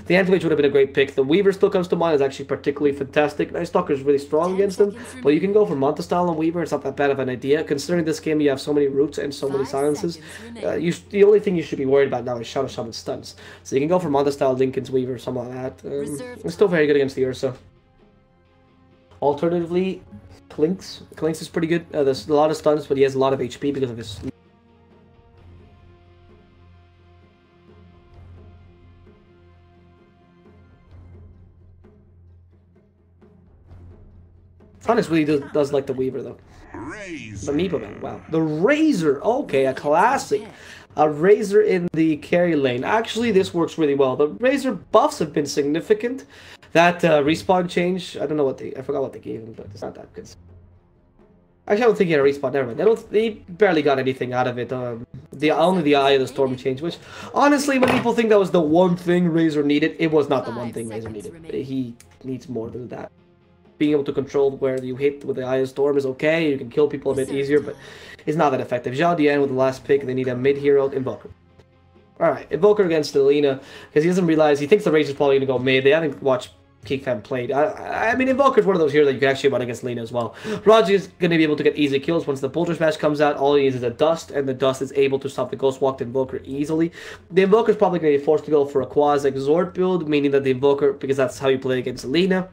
The Anti-Mage would have been a great pick. The Weaver still comes to mind, is actually particularly fantastic. Night Stalker is really strong against him, but you can go for Manta style on Weaver. It's not that bad of an idea. Considering this game you have so many roots and so many silences, the only thing you should be worried about now is Shadow Shaman stuns. So you can go for Manta style, Lincoln's Weaver, something like that. It's still very good against the Ursa. Alternatively, Clinks. Clinks is pretty good. There's a lot of stuns, but he has a lot of HP because of his... Onyx really does like the Weaver, though. The Meepo Man, wow. The Razor, okay, a classic. A Razor in the carry lane. Actually, this works really well. The Razor buffs have been significant. That respawn change, I don't know what I forgot what they gave him, but it's not that good. Actually, I don't think he had a respawn, never mind. He barely got anything out of it. Only the Eye of the Storm change, which, honestly, when people think that was the one thing Razor needed, it was not the one thing Razor needed. He needs more than that. Being able to control where you hit with the Eye of Storm is okay. You can kill people a bit easier, but it's not that effective. Xiaodian with the last pick, they need a mid-hero Invoker. Alright, Invoker against Alina, because he doesn't realize, he thinks the Razor's probably going to go mid. They haven't watched Geek Fam played. I mean, Invoker is one of those heroes that you can actually run against Lina as well. Raji is going to be able to get easy kills once the Bolter Smash comes out. All he needs is a Dust, and the Dust is able to stop the Ghost Walk Invoker easily. The Invoker is probably going to be forced to go for a Quasi Exhort build, meaning that the Invoker, because that's how you play against Lina,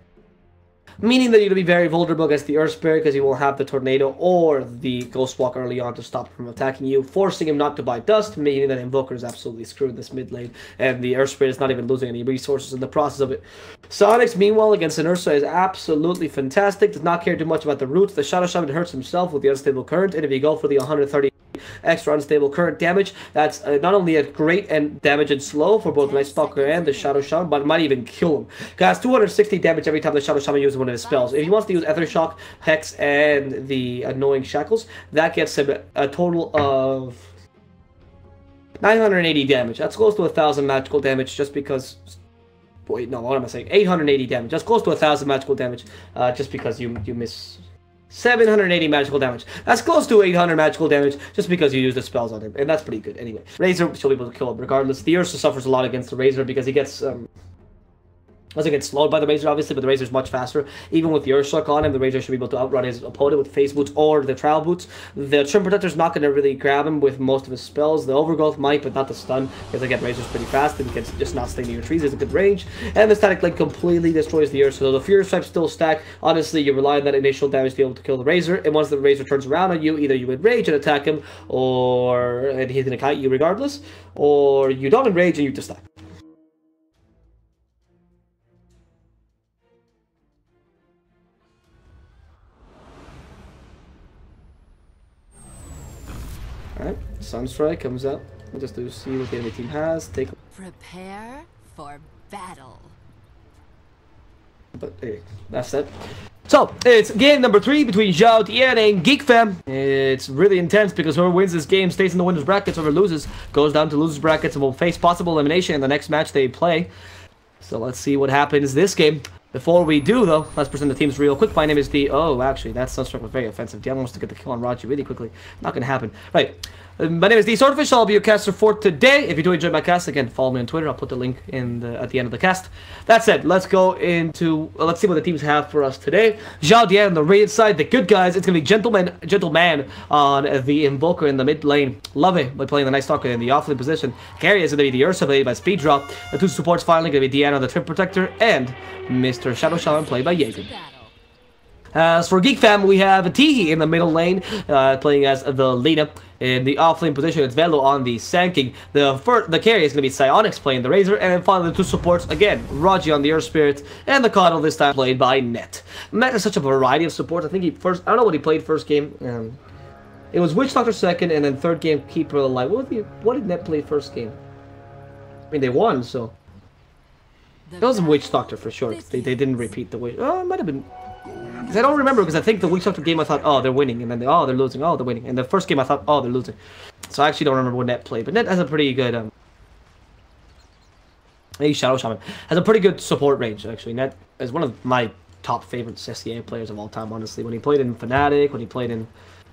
meaning that you're going to be very vulnerable against the Earth Spirit because you will have the Tornado or the Ghost Walk early on to stop him from attacking you, forcing him not to buy Dust, meaning that Invoker is absolutely screwed in this mid lane, and the Earth Spirit is not even losing any resources in the process of it. Sonics, meanwhile, against an Ursa is absolutely fantastic, does not care too much about the roots. The Shadow Shaman hurts himself with the Unstable Current, and if you go for the 130 extra unstable current damage, that's not only a great and damage and slow for both Night Stalker and the Shadow Shaman, but it might even kill him. Because 260 damage every time the Shadow Shaman uses one of his spells. If he wants to use Ether Shock, Hex, and the Annoying Shackles, that gets him a total of 980 damage. That's close to 1,000 magical damage just because... Wait, no, what am I saying? 880 damage. That's close to 1,000 magical damage just because you miss... 780 magical damage. That's close to 800 magical damage just because you use the spells on him, and that's pretty good anyway. Razor should be able to kill him regardless. The Ursa suffers a lot against the Razor because he gets doesn't get slowed by the Razor, obviously, but the Razor's much faster. Even with the Urshock on him, the Razor should be able to outrun his opponent with Phase Boots or the Trial Boots. The Trim Protector's not going to really grab him with most of his spells. The Overgrowth might, but not the Stun, because again, Razor's pretty fast and can just not stay near your trees. There's a good range. And the Static Link completely destroys the Ursa. So the Fury Stripes still stack. Honestly, you rely on that initial damage to be able to kill the Razor, and once the Razor turns around on you, either you enrage and attack him, and he's going to kite you regardless, or you don't enrage and you just stack. Alright, Sunstrike comes out. Just to see what the enemy team has. Prepare for battle. But hey, that's it. So, it's game number 3 between Xiaodian and Geek Fam. It's really intense because whoever wins this game stays in the winners brackets, whoever loses goes down to losers brackets and will face possible elimination in the next match they play. So let's see what happens this game. Before we do, though, let's present the teams real quick. My name is D. Oh, actually, that Sunstruck was very offensive. Dion wants to get the kill on Raji really quickly. Not gonna happen. Right. My name is D. Swordfish. I'll be your caster for today. If you do enjoy my cast, again, follow me on Twitter. I'll put the link at the end of the cast. That said, let's go into... let's see what the teams have for us today. Xiaodian on the Radiant side, the good guys. It's going to be Gentleman on the Invoker in the mid lane. Love by playing the Night Stalker in the off-lane position. Carry is going to be the Ursa played by Speed Drop. The two supports finally going to be Deanna the Trip Protector and Mr. Shadow Shaman played by Jaeger. As for Geek Fam, we have Tihi in the middle lane, playing as the Lina. In the off-lane position, it's Velo on the Sand The carry is going to be Psionics playing the Razor, and then finally the two supports, again, Raji on the Earth Spirit, and the Coddle this time played by Net. Net has such a variety of supports. I think I don't know what he played first game. It was Witch Doctor second, and then third game, Keeper of the Light. What did Net play first game? I mean, they won, so... It was Witch Doctor for sure. They didn't repeat the Witch... Oh, it might have been... Because I don't remember, because I think the Witch Doctor game I thought, oh, they're winning, and then oh, they're losing, oh, they're winning. And the first game I thought, oh, they're losing. So I actually don't remember what Net played, but Net has a pretty good, Shadow Shaman has a pretty good support range, actually. Net is one of my top favorite SCA players of all time, honestly. When he played in Fnatic,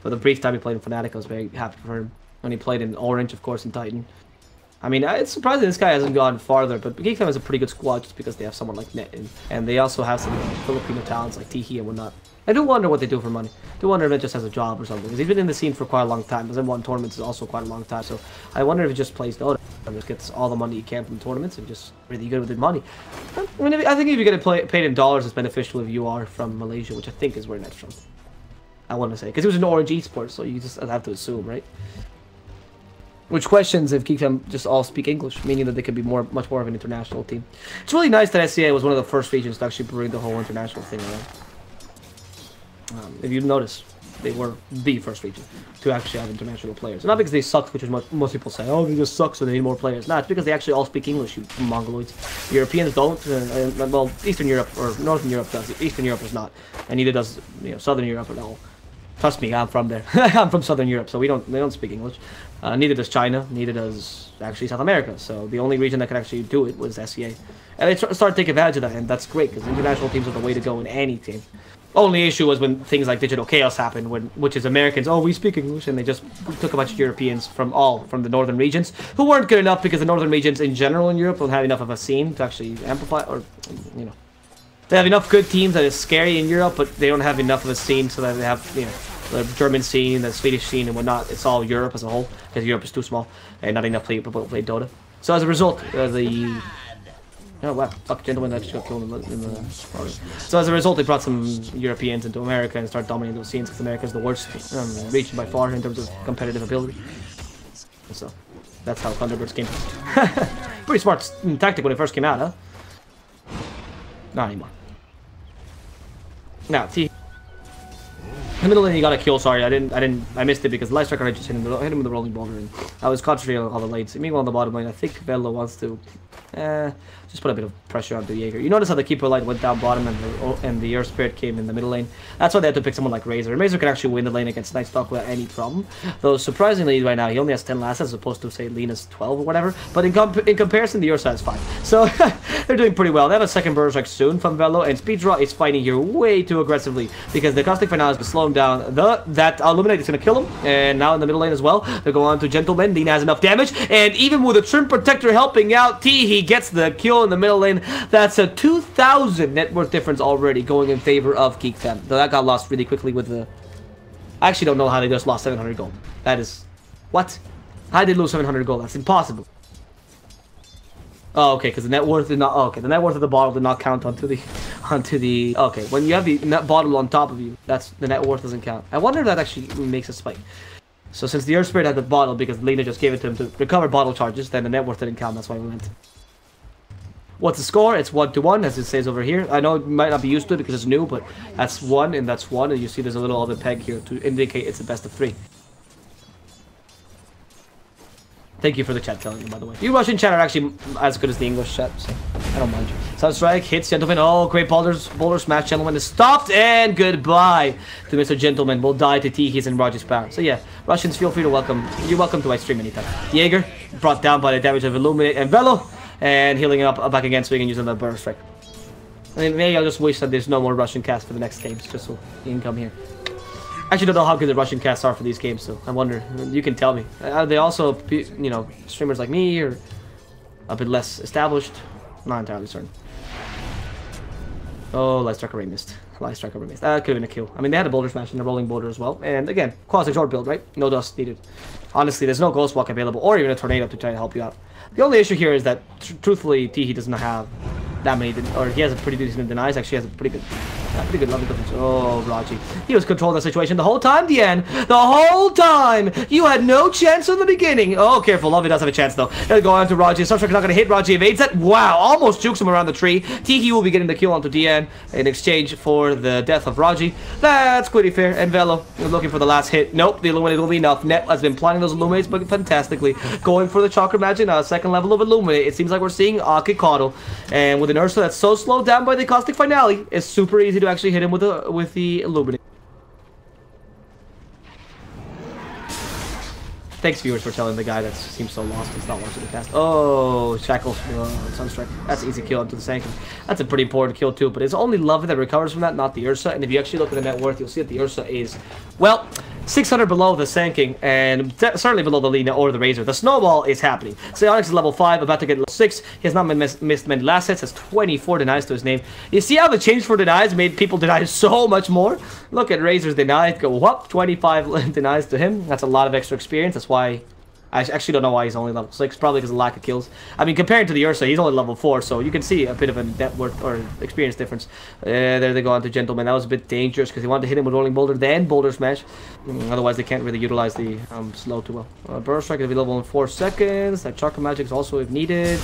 for the brief time he played in Fnatic, I was very happy for him. When he played in Orange, of course, in Titan. I mean, it's surprising this guy hasn't gone farther, but Geek has a pretty good squad just because they have someone like Net, and they also have some Filipino talents like Tihi and whatnot. I do wonder what they do for money. I do wonder if it just has a job or something, because he's been in the scene for quite a long time. Hasn't won tournaments is also quite a long time, so I wonder if he just plays Dota and just gets all the money he can from tournaments and just really good with his money. I mean, I think if you get paid in dollars, it's beneficial if you are from Malaysia, which I think is where Net's from. I want to say, because it was an Orange Esports, so you just have to assume, right? Which questions if Geek just all speak English, meaning that they could be much more of an international team. It's really nice that SCA was one of the first regions to actually bring the whole international thing around. If you notice, they were the first region to actually have international players. Not because they sucked, which is what most people say, oh, they just suck, so they need more players. Nah, it's because they actually all speak English, you Mongoloids. Europeans don't, well, Eastern Europe, or Northern Europe does. Eastern Europe does not. And neither does, Southern Europe at all. Trust me, I'm from there. I'm from Southern Europe, so they don't speak English. Neither does China, neither does actually South America. So the only region that could actually do it was SCA. And they started to take advantage of that, and that's great, because international teams are the way to go in any team. Only issue was when things like Digital Chaos happened, which is Americans, oh, we speak English, and they just took a bunch of Europeans from the northern regions, who weren't good enough because the northern regions in general in Europe don't have enough of a scene to actually amplify, or, they have enough good teams that is scary in Europe, but they don't have enough of a scene so that they have, the German scene, the Swedish scene, and whatnot. It's all Europe as a whole, because Europe is too small, and not enough people play Dota. So as a result, oh wow, fuck, Gentleman actually got killed in the So as a result, they brought some Europeans into America and started dominating those scenes, because America is the worst region by far in terms of competitive ability. So that's how Thunderbirds came. Pretty smart tactic when it first came out, huh? Not anymore. Now, T. In the middle lane, he got a kill. Sorry, I missed it because the Light Striker I just hit him with the rolling boulder, and I was concentrating on all the lanes. Meanwhile, on the bottom lane, I think Velo wants to just put a bit of pressure onto Jaeger. You notice how the Keeper Light went down bottom and the Earth Spirit came in the middle lane. That's why they had to pick someone like Razor. And Razor can actually win the lane against Night Stalk without any problem. Though surprisingly, right now he only has 10 last as opposed to say Lena's 12 or whatever. But in comparison, the Ursa has 5. So they're doing pretty well. They have a second Berserk soon from Velo, and Speeddraw is fighting here way too aggressively because the Caustic Finale has slow him down. That Illuminate is going to kill him, and now in the middle lane as well, they go on to Gentleman. Lena has enough damage, and even with a Trim Protector helping out, he gets the kill in the middle lane. That's a 2,000 net worth difference already going in favor of Geek Fam. Though that got lost really quickly with the... I actually don't know how they just lost 700 gold. That is... What? How did they lose 700 gold? That's impossible. Oh, okay, because the net worth did not... Oh, okay, the net worth of the bottle did not count onto the... Okay, when you have the net bottle on top of you, that's the net worth doesn't count. I wonder if that actually makes a spike. So since the Earth Spirit had the bottle, because Lena just gave it to him to recover bottle charges, then the net worth didn't count, that's why we went. What's the score? It's 1-1, as it says over here. I know it might not be used to it because it's new, but that's 1 and that's 1, and you see there's a little other peg here to indicate it's a best of 3. Thank you for the chat telling me, by the way. You Russian chat are actually as good as the English chat, so I don't mind you. Sunstrike hits Gentleman. Oh, great boulder smash. Gentleman is stopped, and goodbye to Mr. Gentleman. Will die to T-He's and Roger's power. So yeah, Russians, feel free to welcome. You're welcome to my stream anytime. Jaeger brought down by the damage of Illuminate and Velo, and healing up back again so we can use another burst strike. I mean, maybe I'll just wish that there's no more Russian cast for the next games, just so you can come here. I actually don't know how good the Russian casts are for these games, so I wonder. You can tell me. Are they also, streamers like me, or a bit less established? Not entirely certain. Oh, Light Striker missed. Light Striker missed. That could have been a kill. I mean, they had a boulder smash and a rolling boulder as well. And again, quasi short build, right? No dust needed. Honestly, there's no Ghost Walk available, or even a Tornado to try to help you out. The only issue here is that, truthfully, T-He doesn't have that many, or he has a pretty decent denies. Actually, has a pretty good level difference. Oh, Raji. He was controlling the situation the whole time, Diane. The whole time! You had no chance in the beginning. Oh, careful. Lovely does have a chance, though. They'll go on to Raji. Sunstrike is not going to hit. Raji evades that. Wow, almost jukes him around the tree. T-He will be getting the kill onto Diane in exchange for the death of Raji. That's pretty fair. And Velo, you're looking for the last hit. Nope, the Illuminate will be enough. Net has been planning those Illuminates, but fantastically. Going for the Chakra Magic, second level of Illuminate. It seems like we're seeing Akikado. And with an Ursa that's so slowed down by the Caustic Finale, it's super easy to actually hit him with the Illuminate. Thanks, viewers, for telling the guy that seems so lost he's not watching the cast. Oh, Shackles, Sunstrike. That's an easy kill into the Sanctum. That's a pretty important kill, too, but it's only Lovely that recovers from that, not the Ursa. And if you actually look at the net worth, you'll see that the Ursa is, well, 600 below the Sanking, and certainly below the Lina or the Razor. The snowball is happening. Xiaodian is level 5, about to get level 6. He has not missed many last hits, has 24 denies to his name. You see how the change for denies made people deny so much more? Look at Razor's denies go up, 25 denies to him. That's a lot of extra experience. That's why I actually don't know why he's only level 6, probably because of lack of kills. I mean, compared to the Ursa, he's only level 4, so you can see a bit of a net worth or experience difference. There they go on to Gentleman. That was a bit dangerous because he wanted to hit him with Rolling Boulder, then Boulder Smash. Otherwise, they can't really utilize the slow too well. Burst Strike is available in 4 seconds. That Chakra Magic is also if needed.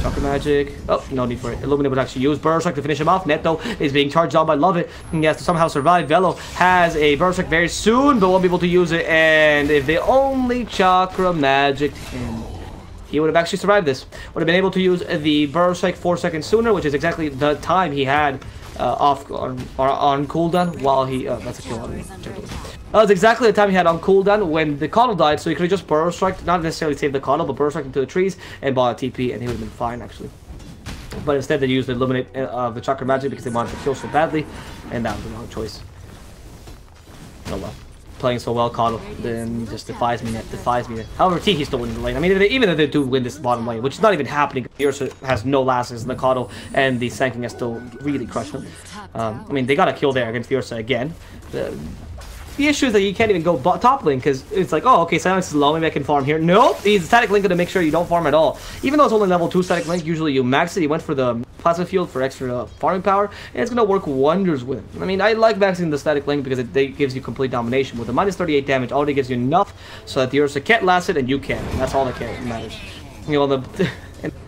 Chakra Magic. Oh, no need for it. Illuminate would actually use Burst Strike to finish him off. Neto is being charged on by Love It. He has to somehow survive. Velo has a Burst Strike very soon, but won't be able to use it. And if they only Chakra Magic him, he would have actually survived this. Would have been able to use the Burst Strike 4 seconds sooner, which is exactly the time he had off on cooldown while he... that's a kill on me. That was exactly the time he had on cooldown when the Coddle died, so he could have just Burst Strike, not necessarily save the Coddle, but Burst Strike into the trees and bought a TP, and he would have been fine, actually. But instead, they used the Illuminate of the Chakra Magic because they wanted to kill so badly, and that was the wrong choice. Oh well. Playing so well, Coddle then just defies me. However, Tiki's still winning the lane. I mean, even if they do win this bottom lane, which is not even happening, the Ursa has no lasses in the Coddle, and the Sanking has still really crushed them. I mean, they got a kill there against the Ursa again. The issue is that you can't even go top lane because it's like, oh, okay, Silence is low, maybe I can farm here. Nope, he's static link to make sure you don't farm at all. Even though it's only level 2 static link, usually you max it. He went for the plasma field for extra farming power, and it's going to work wonders with him. I mean, I like maxing the static link because it gives you complete domination. With the minus 38 damage, already gives you enough so that the Ursa can't last it and you can. That's all that matters. You know, in the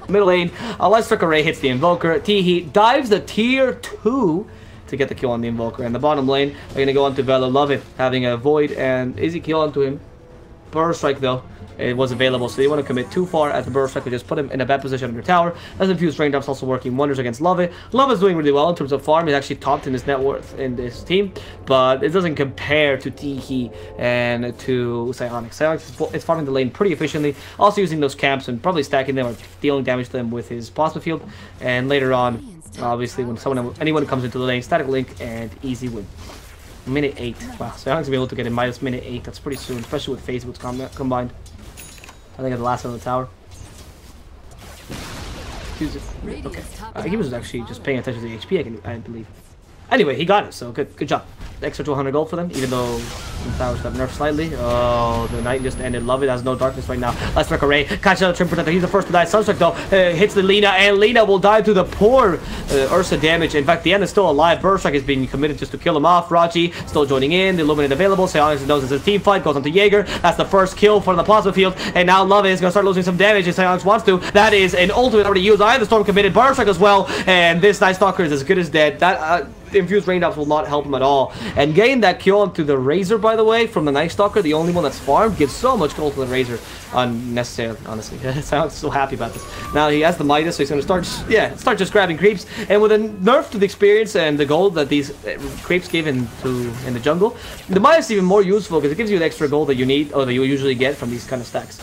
middle lane, Let's Trick Array hits the Invoker. T-He dives the tier 2 to get the kill on the Invoker. And the bottom lane, they're going to go on to Velo. Love It, having a Void and easy kill onto him. Burst Strike, though, it was available, so they want to commit too far at the Burst Strike. We just put him in a bad position under tower. As Infused Raindrops also working wonders against Love It. Love is doing really well in terms of farm. He's actually topped in his net worth in this team, but it doesn't compare to T-He and to Psionics. Psionics is farming the lane pretty efficiently, also using those camps and probably stacking them or dealing damage to them with his plasma field. And later on, obviously, when anyone comes into the lane, static link and easy win. Minute 8. Wow, so I'm going to be able to get a minus minute 8. That's pretty soon, especially with phase boots combined. I think at the last one on the tower. Okay. He was actually just paying attention to the HP, I believe. Anyway, he got it, so good job. Extra 200 gold for them, even though the towers got nerfed slightly. Oh, the night just ended. Love It has no darkness right now. Let's Trick Array. Catch out the Trim Protector. He's the first to die. Sunstrike, though, hits the Lina, and Lina will die to the poor Ursa damage. In fact, the end is still alive. Burst Strike is being committed just to kill him off. Raji still joining in. The Illuminate available. Psionics knows it's a team fight. Goes on to Jaeger. That's the first kill for the plasma field. And now Love It is going to start losing some damage if Psionics wants to. That is an ultimate already used. I have the Storm committed. Burst Strike as well. And this Night Stalker is as good as dead. That Infused Raindrops will not help him at all. And getting that kill onto the Razor, by the way, from the Night Stalker, the only one that's farmed, gives so much gold to the Razor unnecessarily, honestly. I'm so happy about this. Now he has the Midas, so he's going to start just grabbing creeps. And with a nerf to the experience and the gold that these creeps give in the jungle, the Midas is even more useful because it gives you the extra gold that you need, or that you usually get from these kind of stacks.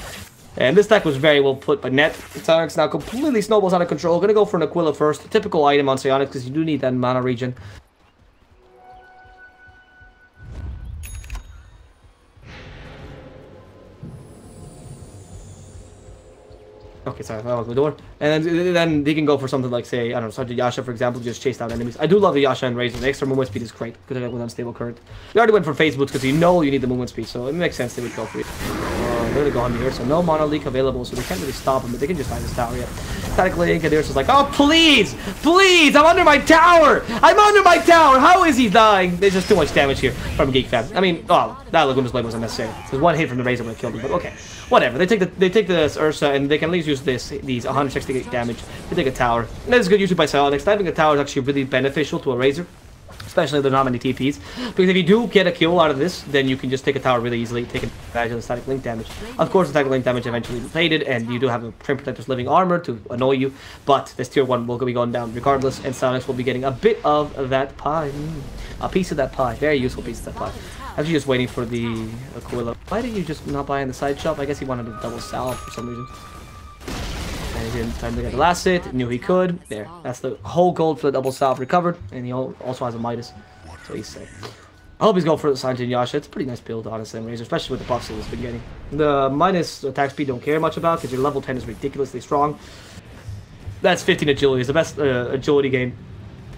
And this deck was very well put by Net. Psionics now completely snowballs out of control. Gonna go for an Aquila first. Typical item on Psionics because you do need that mana regen. Okay, sorry, I locked the door. And then he can go for something like, say, I don't know, such a Yasha, for example, just chase down enemies. I do love the Yasha and Razor. The extra movement speed is great because I got with unstable current. We already went for phase boots because you know you need the movement speed, so it makes sense they would go for it. They're gonna go on here, so no Mono Leak available, so they can't really stop him, but they can just hide this tower yet. Static Link, and Ursa's like, oh, please! Please! I'm under my tower! I'm under my tower! How is he dying? There's just too much damage here from Geek Fam. I mean, oh, that Laguna's Blade was unnecessary. Because one hit from the Razor would have killed him, but okay. Whatever. They take this Ursa, and they can at least use these 168 damage. They take a tower. And that's good usually by Psionics. Diving a tower is actually really beneficial to a Razor. Especially if there's not many TPs. Because if you do get a kill out of this, then you can just take a tower really easily, take advantage of the static link damage. Of course, the static link damage eventually faded, and you do have a Trim Protector's Living Armor to annoy you, but this tier 1 will be going down regardless, and Psionics will be getting a bit of that pie. A piece of that pie. Very useful piece of that pie. Actually just waiting for the Aquila. Why did you just not buy in the side shop? I guess he wanted to double salve for some reason. And he didn't time to get the last hit, knew he could. There, that's the whole gold for the double salve recovered, and he also has a Midas, so he's safe. I hope he's going for the Sanji and Yasha. It's a pretty nice build, honestly, Razor, especially with the buffs he's been getting. The minus attack speed don't care much about because your level 10 is ridiculously strong. That's 15 agility. It's the best agility game,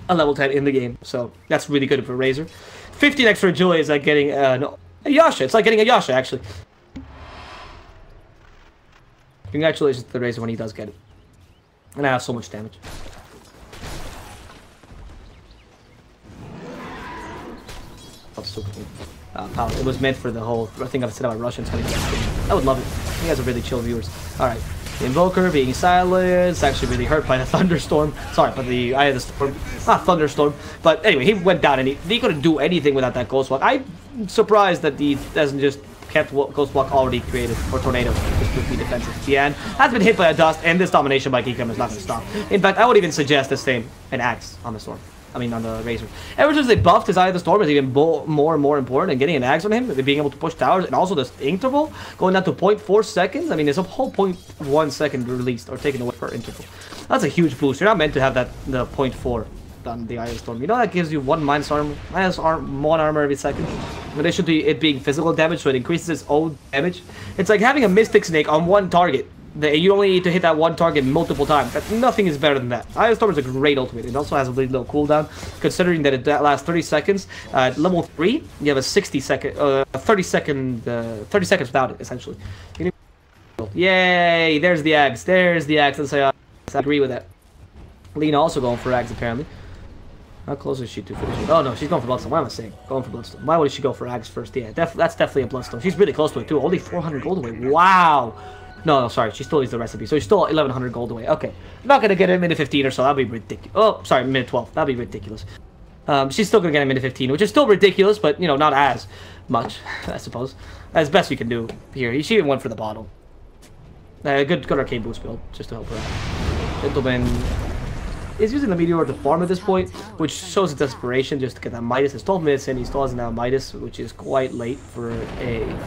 a level 10 in the game. So that's really good for Razor. 15 extra agility is like getting a Yasha. It's like getting a Yasha, actually. Congratulations to the Razor when he does get it. And I have so much damage. Power. It was meant for the whole thing I've said about Russians. I would love it. You guys are really chill viewers. Alright. The Invoker being silenced, actually really hurt by the Thunderstorm. Sorry, by the Eye of the Storm. Not Thunderstorm. But anyway, he went down and he couldn't do anything without that Ghost Walk. I'm surprised that he doesn't just kept what Ghost Walk already created, or Tornado, just to be defensive. Tian has been hit by a Dust, and this domination by Geek is not going to stop. In fact, I would even suggest the same an Axe on the Storm. I mean, on the Razor. Ever since they buffed his Eye of the Storm, is even more and more important, and getting an Axe on him, being able to push towers, and also this interval going down to 0.4 seconds. I mean, there's a whole 0.1 second released or taken away per interval. That's a huge boost. You're not meant to have that the 0.4 on the Eye of the Storm. You know that gives you one one armor every second. In addition to it being physical damage, so it increases its own damage. It's like having a Mystic Snake on one target. You only need to hit that one target multiple times. Nothing is better than that. Eye of the Storm is a great ultimate. It also has a really low cooldown, considering that it lasts 30 seconds. At level 3, you have a 30 seconds without it, essentially. Yay! There's the Axe. There's the Axe. Let's say I agree with that. Lina also going for Axe, apparently. How close is she to finishing? Oh no, she's going for Bloodstone. What am I saying? Going for Bloodstone. Why would she go for Axe first? Yeah, that's definitely a Bloodstone. She's really close to it too. Only 400 gold away. Wow! No, sorry. She still needs the recipe. So she's still 1100 gold away. Okay. I'm not going to get him into 15 or so. That'd be ridiculous. Oh, sorry. Minute 12. That'd be ridiculous. She's still going to get him into 15, which is still ridiculous, but, you know, not as much, I suppose. As best you can do here. She even went for the bottle. Good arcane boost build, just to help her out. Gentleman is using the Meteor to farm at this point, which shows his desperation just to get that Midas. It's 12 minutes in. He still hasn't had Midas, which is quite late for a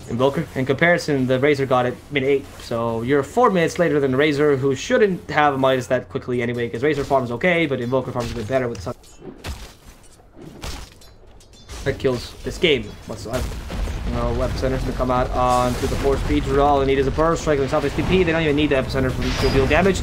Invoker. In comparison, the Razor got it mid-8, so you're 4 minutes later than the Razor, who shouldn't have a Midas that quickly anyway, because Razor farm is okay, but Invoker farm is a bit better with Sun. That kills this game whatsoever. No Epicenter's gonna come out onto the 4 speed. All they need is a burst strike with South TP. They don't even need the Epicenter to deal damage.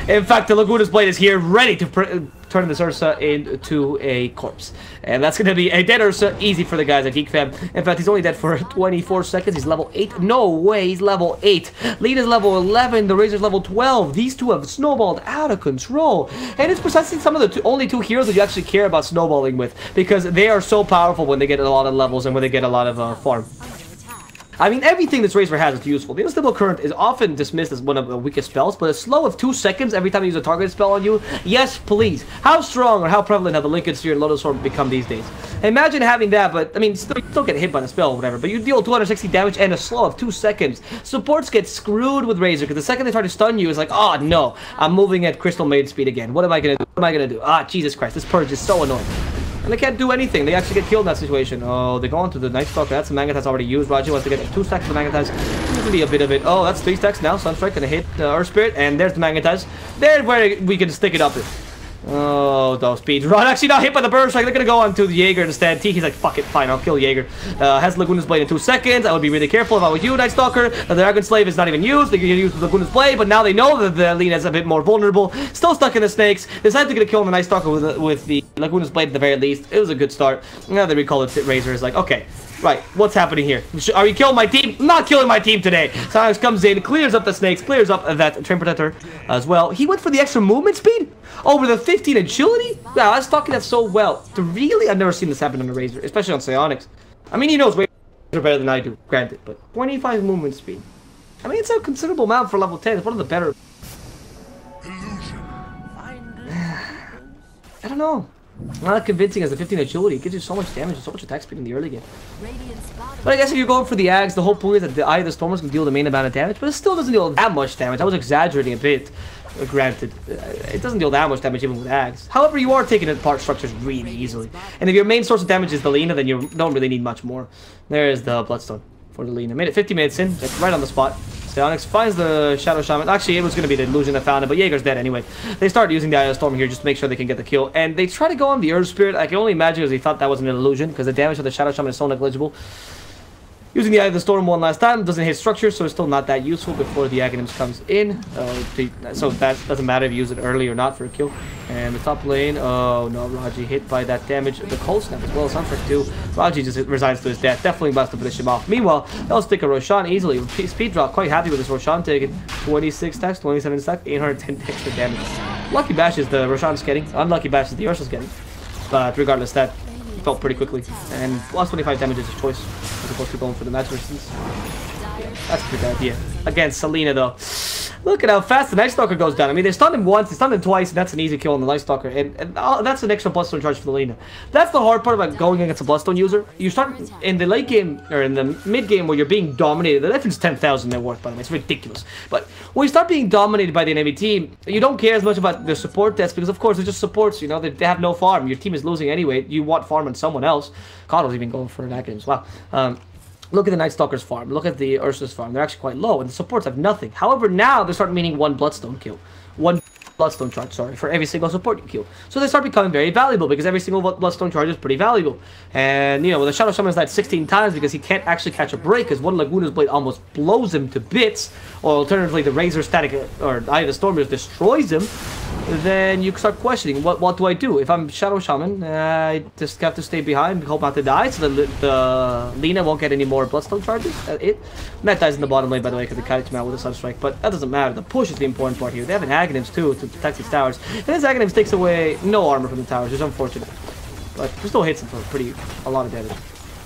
In fact, the Laguna's Blade is here, ready to turn this Ursa into a corpse. And that's going to be a dead Ursa, easy for the guys at Geek Fam. In fact, he's only dead for 24 seconds. He's level 8. No way, he's level 8. Lina's level 11. The Razor's level 12. These two have snowballed out of control. And it's precisely some of the only two heroes that you actually care about snowballing with, because they are so powerful when they get a lot of levels and when they get a lot of farm. I mean, everything this Razor has is useful. The Unstable Current is often dismissed as one of the weakest spells, but a slow of 2 seconds every time you use a targeted spell on you, yes, please. How strong or how prevalent have the Lincoln Sphere and Lotus Orb become these days? Imagine having that, but, I mean, still get hit by the spell or whatever, but you deal 260 damage and a slow of 2 seconds. Supports get screwed with Razor, because the second they try to stun you, it's like, oh, no, I'm moving at Crystal Maiden speed again. What am I gonna do? What am I gonna do? Ah, Jesus Christ, this Purge is so annoying. And they can't do anything. They actually get killed in that situation. Oh, they go on to the Night Stalker. That's the Mangataz already used. Raji wants to get 2 stacks of the Mangataz. This will be a bit of it. Oh, that's 3 stacks now. Sunstrike gonna hit Earth Spirit. And there's the Mangataz. There's where we can stick it up. Oh, those speeds. Rod actually not hit by the Burst Strike. They're gonna go on to the Jaeger instead. Tiki's like, fuck it, fine, I'll kill Jaeger. Has Laguna's Blade in 2 seconds. I would be really careful if I was you, Night Stalker. The Dragon Slave is not even used. They can use Laguna's Blade, but now they know that the Lina is a bit more vulnerable. Still stuck in the snakes. Decided to get a kill on the Night Stalker with the Laguna's Blade at the very least. It was a good start. Now they recall it. Razor is like, okay. Right, what's happening here? Are you killing my team? I'm not killing my team today. Silence comes in, clears up the snakes, clears up that Train Protector as well. He went for the extra movement speed over the 15 agility? Wow, that's talking that so well. Really, I've never seen this happen on the Razor, especially on Psionics. I mean, he knows way better than I do, granted, but 25 movement speed. I mean, it's a considerable amount for level 10. It's one of the better. I don't know. Not convincing as the 15 agility. It gives you so much damage and so much attack speed in the early game. But I guess if you're going for the Axe, the whole point is that the Eye of the Stormers can deal the main amount of damage, but it still doesn't deal that much damage. I was exaggerating a bit, granted. It doesn't deal that much damage even with Axe. However, you are taking apart structures really easily. And if your main source of damage is the Lina, then you don't really need much more. There's the Bloodstone for the Lina. Made it 50 minutes in, like right on the spot. Xiaodian finds the Shadow Shaman. Actually, it was going to be the illusion that found it, but Jaeger's dead anyway. They start using the Eye of the Storm here just to make sure they can get the kill. And they try to go on the Earth Spirit. I can only imagine because he thought that was an illusion, because the damage of the Shadow Shaman is so negligible. Using the Eye of the Storm one last time, doesn't hit structure, so it's still not that useful before the Aghanims comes in. So that doesn't matter if you use it early or not for a kill. And the top lane, oh no, Raji hit by that damage. The cold snap as well, Sunfresh too. Raji just resigns to his death, definitely must to finish him off. Meanwhile, they'll stick a Roshan easily. Speed drop, quite happy with this Roshan taking 26 stacks, 27 stacks, 810 extra damage. Lucky Bash is the Roshan's getting, unlucky Bash is the Ursa's getting. But regardless, that felt pretty quickly. And plus 25 damage is his choice, as opposed to going for the match resistance. Yeah, that's a good idea. Against Selena though. Look at how fast the Night Stalker goes down. I mean, they stunned him once, they stunned him twice, and that's an easy kill on the Night Stalker. And that's an extra Bloodstone charge for the Lena. That's the hard part about going against a Bloodstone user. You start in the late game, or in the mid game where you're being dominated. The difference is 10,000 net worth, by the way. It's ridiculous. But when you start being dominated by the enemy team, you don't care as much about the support deaths, because of course they're just supports, you know, they have no farm. Your team is losing anyway. You want farm on someone else. Koddle's even going for an Aghanims. Wow. Look at the Night Stalker's farm. Look at the Ursa's farm. They're actually quite low, and the supports have nothing. However, now they start meaning one Bloodstone kill. One Bloodstone charge, sorry, for every single support you kill. So they start becoming very valuable, because every single Bloodstone charge is pretty valuable. And, you know, the Shadow Shaman's died 16 times because he can't actually catch a break, because one Laguna's Blade almost blows him to bits, or alternatively the Razor Static, or Eye of the Storm just destroys him. Then you start questioning, what do I do? If I'm Shadow Shaman, I just have to stay behind and hope not to die, so the Lena won't get any more Bloodstone charges. Matt dies in the bottom lane, by the way, because they catch him out with a Sunstrike, but that doesn't matter. The push is the important part here. They have an Aghanims too to protect these towers, and this Aghanims takes away no armor from the towers, which is unfortunate. But it still hits him for a lot of damage.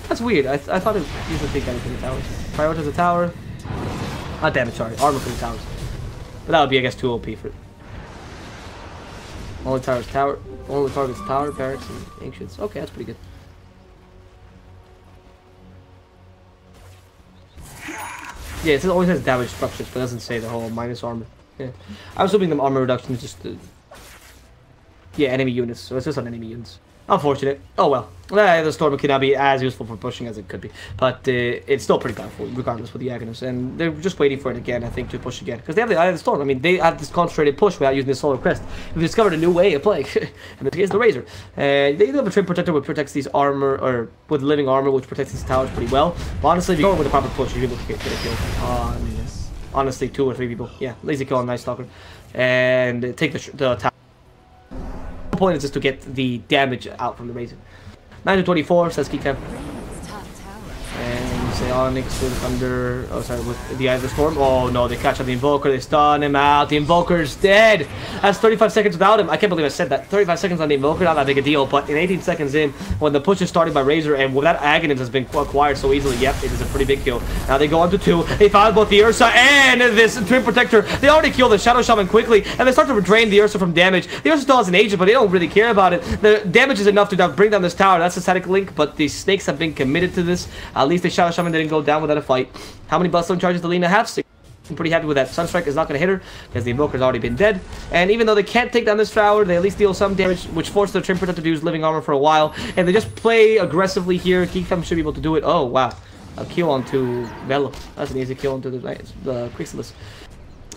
That's weird. I thought it usually take damage from the towers. Prioritize the tower. Not damage, sorry. Armor from the towers. But that would be, I guess, too OP for it. Only targets tower, barracks, and ancients. Okay, that's pretty good. Yeah, it always has damage structures, but it doesn't say the whole minus armor. Yeah, I was hoping the armor reduction is just yeah, enemy units. So it's just on enemy units. Unfortunate. Oh well. The Storm cannot be as useful for pushing as it could be, but it's still pretty powerful, regardless with the Aghanims. And they're just waiting for it again, I think, to push again, because they have the Eye of the Storm. I mean, they have this concentrated push without using the Solar Crest. They've discovered a new way of playing, and it's the Razor. They do have a Trim Protector which protects these armor, or with living armor, which protects these towers pretty well. But honestly, if you go with a proper push, you're able to get a kill. Honestly, 2 or 3 people. Yeah, lazy kill on Night Stalker, and take the tower. The point is just to get the damage out from the Razor. 9 to 24 says Geek. And say Onyx with Thunder. Oh, sorry, with the Eye of the Storm. Oh no, they catch up the Invoker. They stun him out. The Invoker's dead. That's 35 seconds without him. I can't believe I said that. 35 seconds on the Invoker, not that big a deal. But in 18 seconds in, when the push is started by Razor, and when that Aghanims has been acquired so easily, yep, it is a pretty big kill. Now they go on to 2. They found both the Ursa and this Twin Protector. They already killed the Shadow Shaman quickly, and they start to drain the Ursa from damage. The Ursa still has an agent, but they don't really care about it. The damage is enough to bring down this tower. That's a static link, but the snakes have been committed to this. At least the Shadow Shaman didn't go down without a fight. How many Bloodstone charges does Lena have? 6. I'm pretty happy with that. Sunstrike is not going to hit her, because the Invoker's already been dead. And even though they can't take down this tower, they at least deal some damage, which forced the Trim Protector to use living armor for a while. And they just play aggressively here. Geek should be able to do it. Oh, wow. A kill onto Velo. That's an easy kill onto the Chrysalis.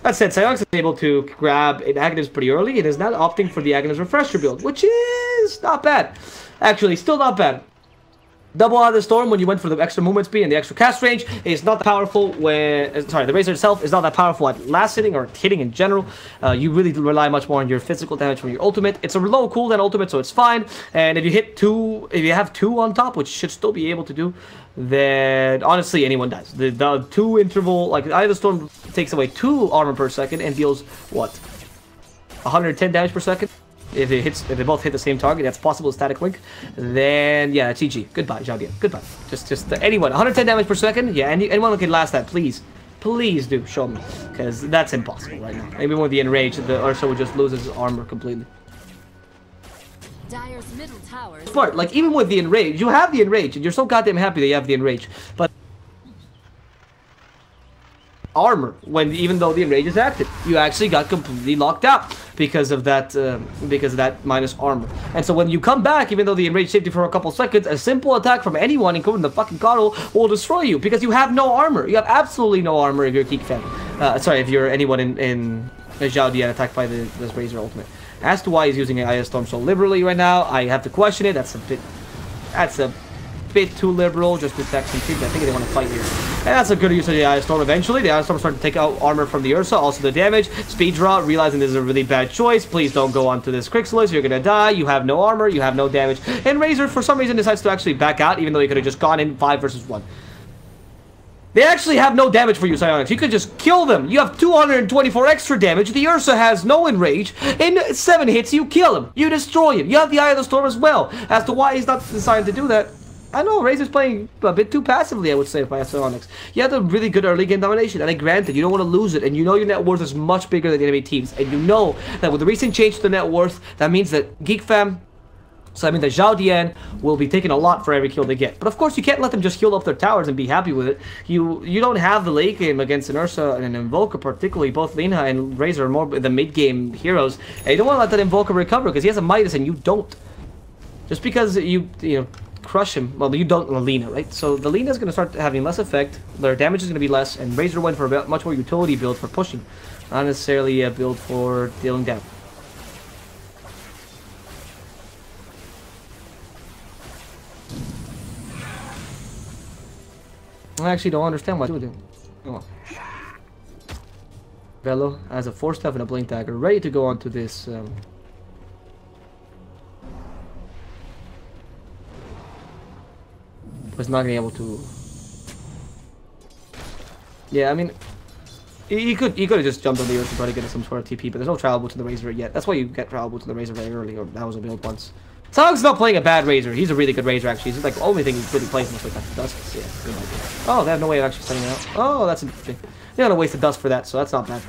That said, Psyonix is able to grab an Aghanims pretty early, and is now opting for the Aghanims Refresher build, which is not bad. Actually, still not bad. Double Eye of the Storm when you went for the extra movement speed and the extra cast range is not that powerful when... Sorry, the Razor itself is not that powerful at last hitting or hitting in general. You really rely much more on your physical damage from your ultimate. It's a low cooldown ultimate, so it's fine. And if you hit 2... If you have 2 on top, which you should still be able to do, then honestly anyone dies. The 2 interval... Like, Eye of the Storm takes away 2 armor per second and deals, what? 110 damage per second? If they both hit the same target, that's possible static link. Then yeah, GG. Goodbye, Xiaodian. Goodbye. Just anyone. 110 damage per second. Yeah, anyone who can last that, please do show me, because that's impossible right now. Maybe with the enrage, the Ursa would just lose his armor completely. Dire's middle tower. But like even with the enrage, you have the enrage, and you're so goddamn happy that you have the enrage, but armor when even though the enrage is active. You actually got completely locked out because of that minus armor. And so when you come back, even though the enrage saved you for a couple seconds, a simple attack from anyone, including the fucking Coddle, will destroy you because you have no armor. You have absolutely no armor if you're a Geek fan. Sorry, if you're anyone in Xiaodian attacked by this Razor ultimate. As to why he's using an Aya Storm so liberally right now, I have to question it. That's a bit too liberal, just to attack some teams. I think they want to fight here. And that's a good use of the Aya Storm eventually. The Aya Storm starting to take out armor from the Ursa, also the damage. Speed draw, realizing this is a really bad choice. Please don't go onto this Crixalis, you're gonna die. You have no armor, you have no damage. And Razor, for some reason, decides to actually back out, even though he could have just gone in 5 versus 1. They actually have no damage for you, Psionics. You could just kill them. You have 224 extra damage. The Ursa has no enrage. In 7 hits, you kill him. You destroy him. You have the Eye of the Storm as well. As to why he's not deciding to do that, I know Razor's playing a bit too passively, I would say, by Psionics. You had a really good early game domination, and granted, you don't want to lose it, and you know your net worth is much bigger than the enemy teams, and you know that with the recent change to the net worth, that means that Geek Fam, so I mean the Xiaodian will be taking a lot for every kill they get. But of course, you can't let them just heal up their towers and be happy with it. You don't have the late game against an Ursa and an Invoker, particularly. Both Lina and Razor are more the mid-game heroes, and you don't want to let that Invoker recover because he has a Midas and you don't. Just because you know, crush him, well, you don't Lina, right? So the Lina is going to start having less effect, their damage is going to be less, and Razor went for a much more utility build for pushing, not necessarily a build for dealing damage. I actually don't understand what you're doing. Come on. Bello has a 4-step and a blink dagger, ready to go onto this. Was not gonna be able to. Yeah, I mean, he could have just jumped on the Ursa and try to get some sort of TP, but there's no trial boots in the Razor yet. That's why you get trial boots in the Razor very early, or that was a build once. Sog's not playing a bad Razor. He's a really good Razor, actually. He's like the only thing he really plays most like that. Dust. Yeah, good idea. Oh, they have no way of actually sending it out. Oh, that's interesting. They're gonna waste the dust for that, so that's not bad.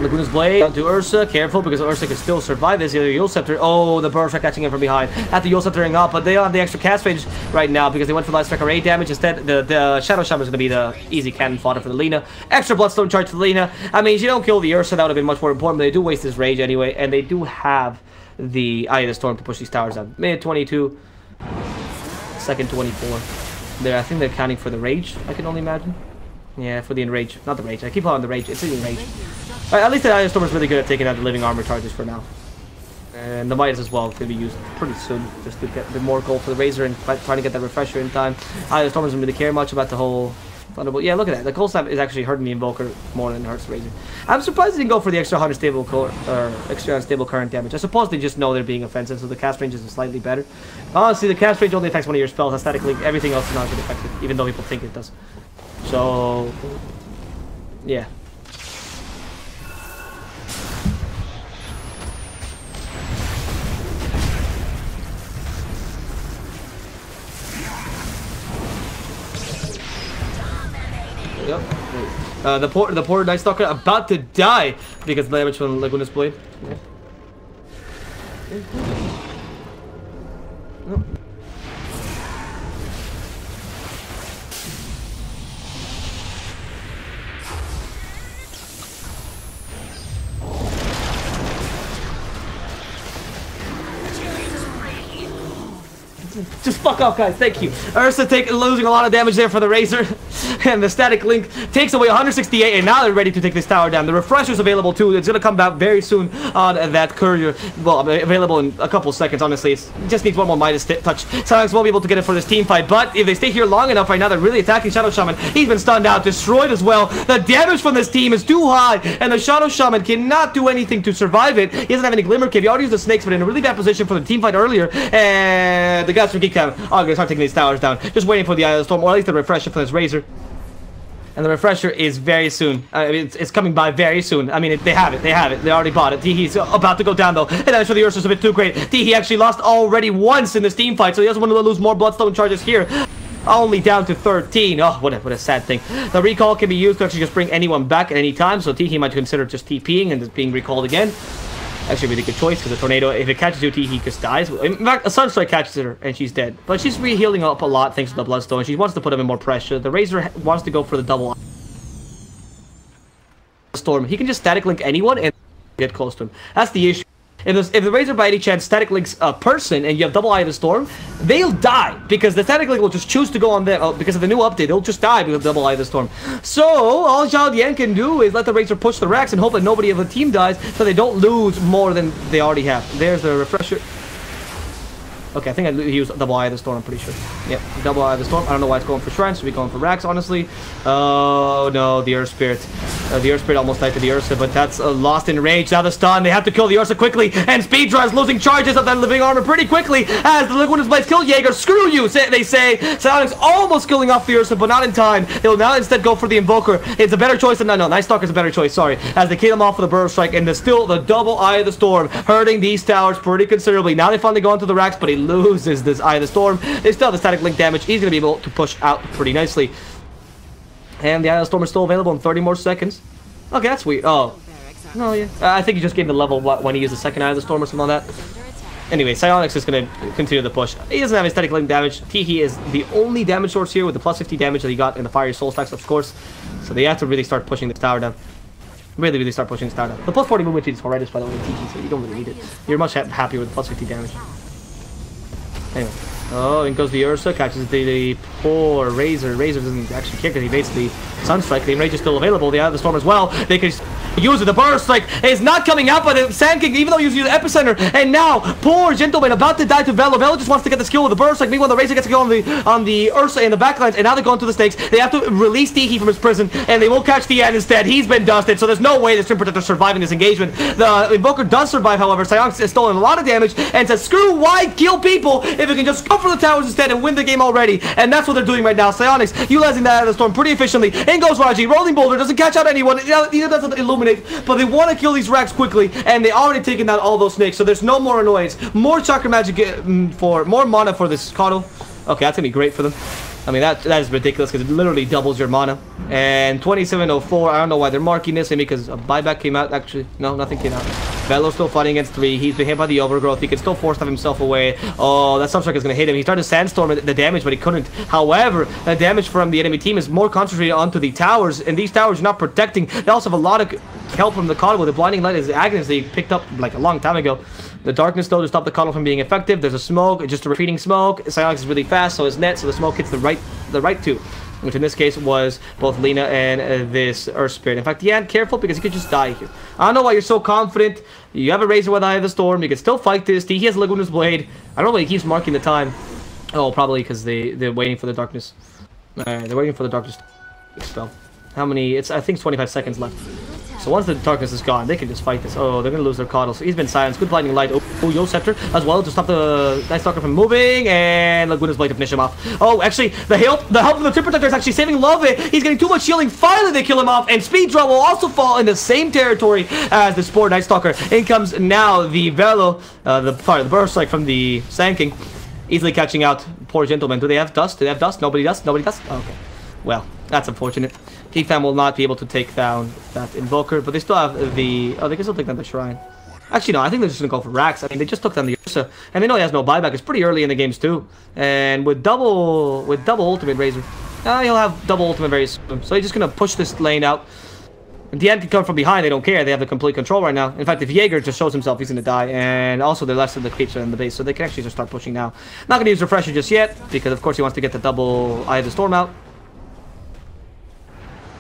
Laguna's Blade down to Ursa. Careful, because Ursa can still survive this. The Yule Scepter. Oh, the Burst are catching him from behind. At the Yule Sceptering up, but they don't have the extra cast range right now because they went for last Striker 8 damage. Instead, the Shadow Shaman is going to be the easy cannon fodder for the Lina. Extra Bloodstone charge for the Lina. I mean, if you don't kill the Ursa, that would have been much more important, but they do waste his rage anyway, and they do have the Eye of the Storm to push these towers down. Mid 22, second 24. I think they're counting for the rage, I can only imagine. Yeah, for the enrage. Not the rage. I keep calling the rage. It's the enrage. At least the Eye of the Storm is really good at taking out the living armor charges for now. And the Midas as well can be used pretty soon, just to get a bit more gold for the Razor and trying to get that refresher in time. Eye of the Storm doesn't really care much about the whole Thunderbolt. Yeah, look at that. The Cold Snap is actually hurting the Invoker more than it hurts the Razor. I'm surprised they didn't go for the extra 100 stable extra unstable current damage. I suppose they just know they're being offensive, so the cast range is slightly better. Honestly, the cast range only affects one of your spells. Aesthetically, everything else is not going to affect it, even though people think it does. So, yeah. Yep. The poor Night Stalker about to die because of the damage from Laguna's Blade. Yeah. Oh. Just fuck off, guys. Thank you. Ursa losing a lot of damage there for the Razor. And the Static Link takes away 168, and now they're ready to take this tower down. The refresher's available too. It's going to come back very soon on that courier. Well, available in a couple seconds, honestly. It just needs one more Midas touch. Silence won't be able to get it for this team fight, but if they stay here long enough right now, they're really attacking Shadow Shaman. He's been stunned out, destroyed as well. The damage from this team is too high, and the Shadow Shaman cannot do anything to survive it. He doesn't have any Glimmer Cave. He already used the snakes, but in a really bad position for the team fight earlier. And the guys from Geek are going to start taking these towers down. Just waiting for the Eye of the Storm, or at least the refresher for this Razor. And the refresher is very soon. It's coming by very soon. I mean, they have it. They already bought it. Teehee's about to go down, though. And that's for the Ursa's a bit too great. Teehee actually lost already once in this team fight, so he doesn't want to lose more Bloodstone charges here. Only down to 13. Oh, what a sad thing. The recall can be used to actually just bring anyone back at any time, so Teehee might consider just TPing and just being recalled again. Actually, a really good choice, because the Tornado, if it catches you, Teehee just dies. In fact, a Sunstrike catches her, and she's dead. But she's re-healing up a lot thanks to the Bloodstone. She wants to put him in more pressure. The Razor wants to go for the double. Storm. He can just static link anyone and get close to him. That's the issue. If the Razor by any chance static links a person and you have double Eye of the Storm, they'll die because the static link will just choose to go on there because of the new update. They'll just die because of double Eye of the Storm. So all Xiaodian can do is let the Razor push the Rex and hope that nobody of the team dies so they don't lose more than they already have. There's the refresher. Okay, I think he used double Eye of the Storm, I'm pretty sure. Yep, double Eye of the Storm. I don't know why it's going for Shrine, should be going for Rax, honestly. Oh, no, the Earth Spirit. The Earth Spirit almost died to the Ursa, but that's lost in rage. Now the stun, they have to kill the Ursa quickly, and Speedra is losing charges of that living armor pretty quickly as the Liquidus Blades kill Jaeger. Screw you, they say. Psionics almost killing off the Ursa, but not in time. They'll now instead go for the Invoker. It's a better choice than... No, Night Stalker's a better choice, sorry. As they kill him off with a Burrow Strike, and still the double Eye of the Storm hurting these towers pretty considerably. Now they finally go into the Rax, but he loses this Eye of the Storm. They still have the static link damage. He's going to be able to push out pretty nicely. And the Eye of the Storm is still available in 30 more seconds. Okay, that's weird. Oh. No, yeah. I think he just gave the level when he used the second Eye of the Storm or something like that. Anyway, Psionics is going to continue the push. He doesn't have his static link damage. Teehee is the only damage source here with the plus 50 damage that he got in the Fiery Soul stacks, of course. So they have to really start pushing this tower down. Really start pushing this tower down. The plus 40 movement speed is horrendous, by the way, Teehee, so you don't really need it. You're much happier with the plus 50 damage. Anyway. Oh, in goes the Ursa, catches the poor Razor. Razor doesn't actually care because he basically Sunstrike. The Enrage is still available. The Eye of the Storm as well. They can use it. The Burst Strike is not coming out by the Sand King, even though he used the Epicenter. And now, poor Gentleman about to die to Velo. Velo just wants to get the skill with the Burst Strike. Meanwhile, the Razor gets to go on the Ursa in the backlines. And now they're going to the Snakes. They have to release Teehee from his prison. And they will catch the end instead. He's been dusted. So there's no way the Stream Protector is surviving this engagement. The Invoker does survive, however. Psionics has stolen a lot of damage. And says, screw why kill people if it can just go for the towers instead and win the game already. And that's what they're doing right now. Psionics utilizing that Eye of the Storm pretty efficiently. In goes Raji. Rolling Boulder doesn't catch out anyone. Either doesn't illuminate. But they want to kill these racks quickly. And they already taken down all those snakes. So there's no more annoyance. More Chakra Magic for more mana for this Coddle. Okay, that's going to be great for them. I mean, that is ridiculous because it literally doubles your mana. And 2704, I don't know why they're marking this. Maybe because a buyback came out. Actually, no, nothing came out. Velo's still fighting against 3. He's been hit by the Overgrowth. He can still force himself away. Oh, that Sunstrike is going to hit him. He started to Sandstorm the damage, but he couldn't. However, the damage from the enemy team is more concentrated onto the towers. And these towers are not protecting. They also have a lot of help from the Coddle with the Blinding Light as Agnes they picked up like a long time ago. The darkness, though, to stop the Coddle from being effective. There's a smoke, just a repeating smoke. Psionics is really fast, so is net, so the smoke hits the right two, which in this case was both Lina and this Earth Spirit. In fact, yeah, careful because you could just die here. I don't know why you're so confident. You have a Razor with Eye of the Storm. You can still fight this. He has Laguna's Blade. I don't know why he keeps marking the time. Oh, probably because they're waiting for the darkness. They're waiting for the darkness spell. How many? I think it's 25 seconds left. So once the darkness is gone, they can just fight this. Oh, they're going to lose their Coddle. So he's been silenced. Good Blinding Light. Oh, Yo Scepter as well to stop the Night Stalker from moving. And Laguna's Blade to finish him off. Oh, actually, the help from the Trip Protector is actually saving Love. He's getting too much healing. Finally, they kill him off. And Speedra will also fall in the same territory as the Spore Night Stalker. In comes now the Velo, the Burst Strike from the Sand King. Easily catching out poor Gentleman. Do they have dust? Do they have dust? Nobody does? Nobody does? Oh, okay. Well, that's unfortunate. Geek Fam will not be able to take down that Invoker, but they still have the... Oh, they can still take down the Shrine. Actually, no, I think they're just going to go for Rax. I mean, they just took down the Ursa, and they know he has no buyback. It's pretty early in the games, too. And with double Ultimate Razor, he'll have double Ultimate very soon. So he's just going to push this lane out. And the end can come from behind. They don't care. They have the complete control right now. In fact, if Jaeger just shows himself, he's going to die. And also, the rest of the creeps are in the base, so they can actually just start pushing now. Not going to use Refresher just yet, because, of course, he wants to get the double Eye of the Storm out.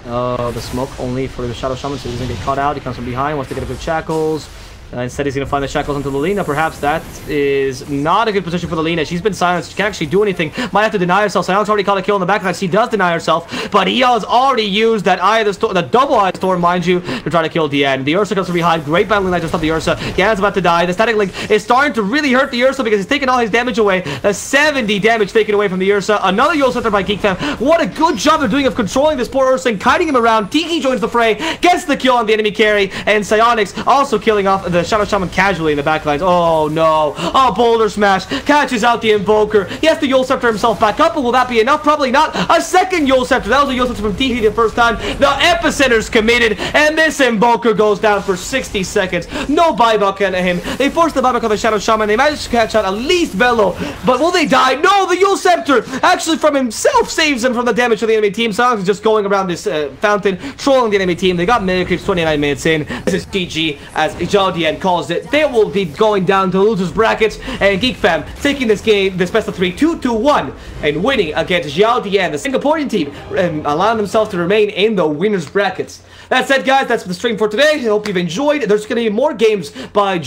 The smoke only for the Shadow Shaman, so he's gonna get caught out. He comes from behind, wants to get a good Shackles. Instead, he's going to find the Shackles into the Lina. Perhaps that is not a good position for the Lina. She's been silenced. She can't actually do anything. Might have to deny herself. Psionics already caught a kill in the backline. She does deny herself, but he has already used that Eye of the Storm, the double Eye of the Storm, mind you, to try to kill Diane. The Ursa comes from behind. Great battling light to stop the Ursa. Diane's about to die. The Static Link is starting to really hurt the Ursa because he's taking all his damage away. The 70 damage taken away from the Ursa. Another Yule Scepter by Geek Fam. What a good job they're doing of controlling this poor Ursa and kiting him around. Tiki joins the fray, gets the kill on the enemy carry, and Psionics also killing off the the Shadow Shaman casually in the back lines. Oh no. Oh, Boulder Smash. Catches out the Invoker. He has to Yule Scepter himself back up, but will that be enough? Probably not. A second Yule Scepter. That was a Yule Scepter from TT the first time. The Epicenter's committed, and this Invoker goes down for 60 seconds. No buyback on him. They force the buyback on the Shadow Shaman. They managed to catch out at least Velo, but will they die? No, the Yule Scepter actually from himself saves him from the damage of the enemy team. Sounds is just going around this fountain, trolling the enemy team. They got mega creeps 29 minutes in. This is GG, as Xiaodian calls it. They will be going down to losers brackets, and Geek Fam taking this game, this best of 3, 2-1, and winning against Xiaodian, the Singaporean team, allowing themselves to remain in the winners brackets. That said, guys, that's the stream for today. I hope you've enjoyed. There's going to be more games by